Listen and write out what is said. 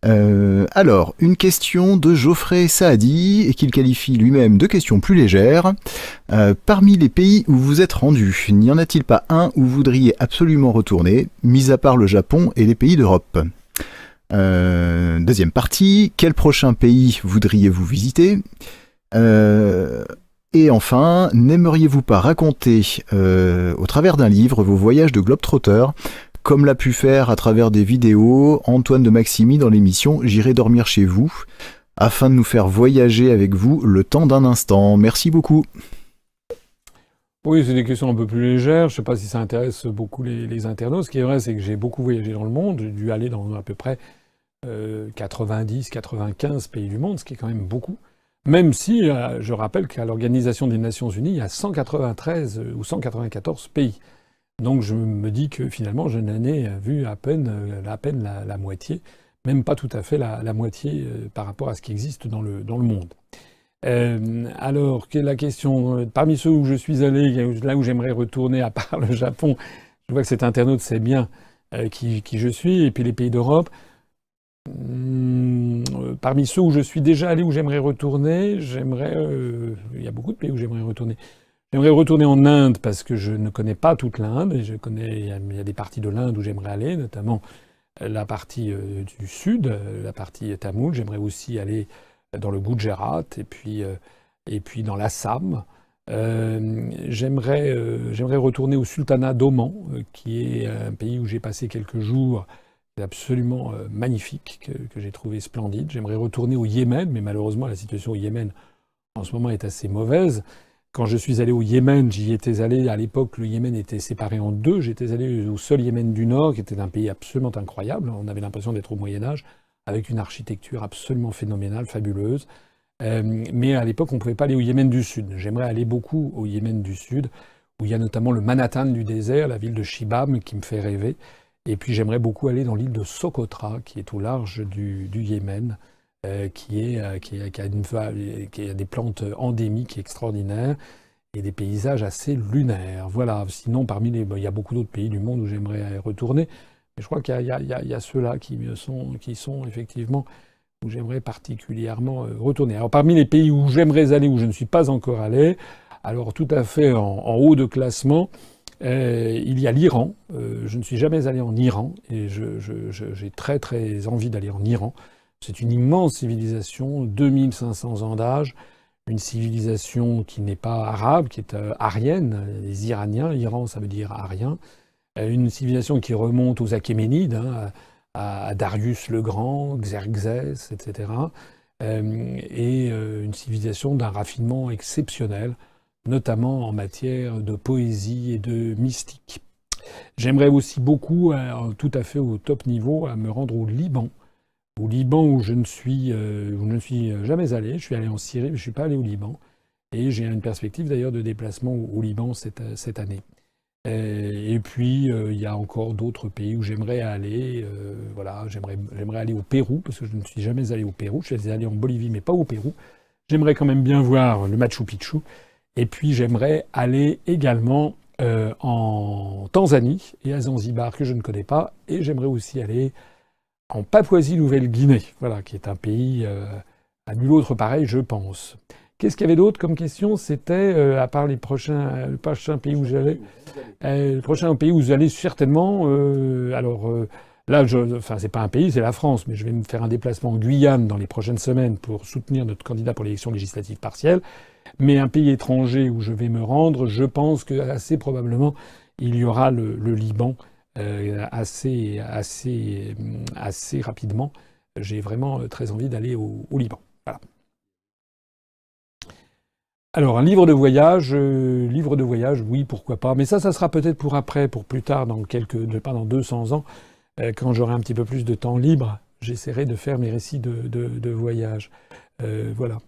Alors, une question de Geoffrey Saadi, et qu'il qualifie lui-même de question plus légère. Parmi les pays où vous êtes rendu, n'y en a-t-il pas un où vous voudriez absolument retourner, mis à part le Japon et les pays d'Europe? Deuxième partie, quel prochain pays voudriez-vous visiter? Et enfin, n'aimeriez-vous pas raconter, au travers d'un livre, vos voyages de globe-trotter, comme l'a pu faire à travers des vidéos Antoine de Maximi dans l'émission J'irai dormir chez vous, afin de nous faire voyager avec vous le temps d'un instant. Merci beaucoup. Oui, c'est des questions un peu plus légères. Je ne sais pas si ça intéresse beaucoup les internautes. Ce qui est vrai, c'est que j'ai beaucoup voyagé dans le monde. J'ai dû aller dans à peu près 90, 95 pays du monde, ce qui est quand même beaucoup. Même si, je rappelle qu'à l'Organisation des Nations Unies, il y a 193 ou 194 pays. Donc je me dis que finalement, je n'en ai vu à peine la moitié, même pas tout à fait la moitié par rapport à ce qui existe dans le monde. Alors, quelle est la question? Parmi ceux où je suis allé, là où j'aimerais retourner, à part le Japon, je vois que cet internaute sait bien qui je suis, et puis les pays d'Europe. Parmi ceux où je suis déjà allé, où j'aimerais retourner, il y a beaucoup de pays où j'aimerais retourner. J'aimerais retourner en Inde parce que je ne connais pas toute l'Inde. Et il y a des parties de l'Inde où j'aimerais aller, notamment la partie du sud, la partie tamoule. J'aimerais aussi aller dans le Gujarat et puis dans l'Assam. J'aimerais retourner au Sultanat d'Oman, qui est un pays où j'ai passé quelques jours. C'est absolument magnifique, que j'ai trouvé splendide. J'aimerais retourner au Yémen, mais malheureusement la situation au Yémen en ce moment est assez mauvaise. Quand je suis allé au Yémen, j'y étais allé, à l'époque le Yémen était séparé en deux. J'étais allé au seul Yémen du Nord, qui était un pays absolument incroyable. On avait l'impression d'être au Moyen-Âge, avec une architecture absolument phénoménale, fabuleuse. Mais à l'époque, on ne pouvait pas aller au Yémen du Sud. J'aimerais aller beaucoup au Yémen du Sud, où il y a notamment le Manhattan du désert, la ville de Shibam, qui me fait rêver. Et puis j'aimerais beaucoup aller dans l'île de Socotra, qui est au large du Yémen, qui a des plantes endémiques extraordinaires et des paysages assez lunaires. Voilà. Sinon, il y a beaucoup d'autres pays du monde où j'aimerais retourner. Mais je crois qu'il y a ceux-là qui sont effectivement où j'aimerais particulièrement retourner. Alors parmi les pays où j'aimerais aller, où je ne suis pas encore allé, alors tout à fait en haut de classement, il y a l'Iran. Je ne suis jamais allé en Iran et j'ai très très envie d'aller en Iran. C'est une immense civilisation, 2500 ans d'âge, une civilisation qui n'est pas arabe, qui est aryenne, les Iraniens. Iran, ça veut dire arien. Une civilisation qui remonte aux Achéménides, hein, à Darius le Grand, Xerxès, etc. Une civilisation d'un raffinement exceptionnel, notamment en matière de poésie et de mystique. J'aimerais aussi beaucoup, tout à fait au top niveau, me rendre au Liban. Au Liban où je ne suis jamais allé. Je suis allé en Syrie, mais je ne suis pas allé au Liban. Et j'ai une perspective d'ailleurs de déplacement au Liban cette année. Et puis, il y a encore d'autres pays où j'aimerais aller. Voilà, j'aimerais aller au Pérou, parce que je ne suis jamais allé au Pérou. Je suis allé en Bolivie, mais pas au Pérou. J'aimerais quand même bien voir le Machu Picchu. Et puis, j'aimerais aller également en Tanzanie et à Zanzibar, que je ne connais pas. Et j'aimerais aussi aller en Papouasie-Nouvelle-Guinée, voilà, qui est un pays à nul autre pareil, je pense. Qu'est-ce qu'il y avait d'autre comme question? C'était, à part les prochains pays où j'allais, le prochain pays où j'allais certainement, là, enfin, c'est pas un pays, c'est la France, mais je vais me faire un déplacement en Guyane dans les prochaines semaines pour soutenir notre candidat pour l'élection législative partielle. Mais un pays étranger où je vais me rendre, je pense que assez probablement, il y aura le Liban assez rapidement. J'ai vraiment très envie d'aller au Liban. Voilà. Alors, un livre de voyage, oui, pourquoi pas. Mais ça sera peut-être pour après, pour plus tard, pas dans 200 ans, quand j'aurai un petit peu plus de temps libre, j'essaierai de faire mes récits de voyage. Voilà.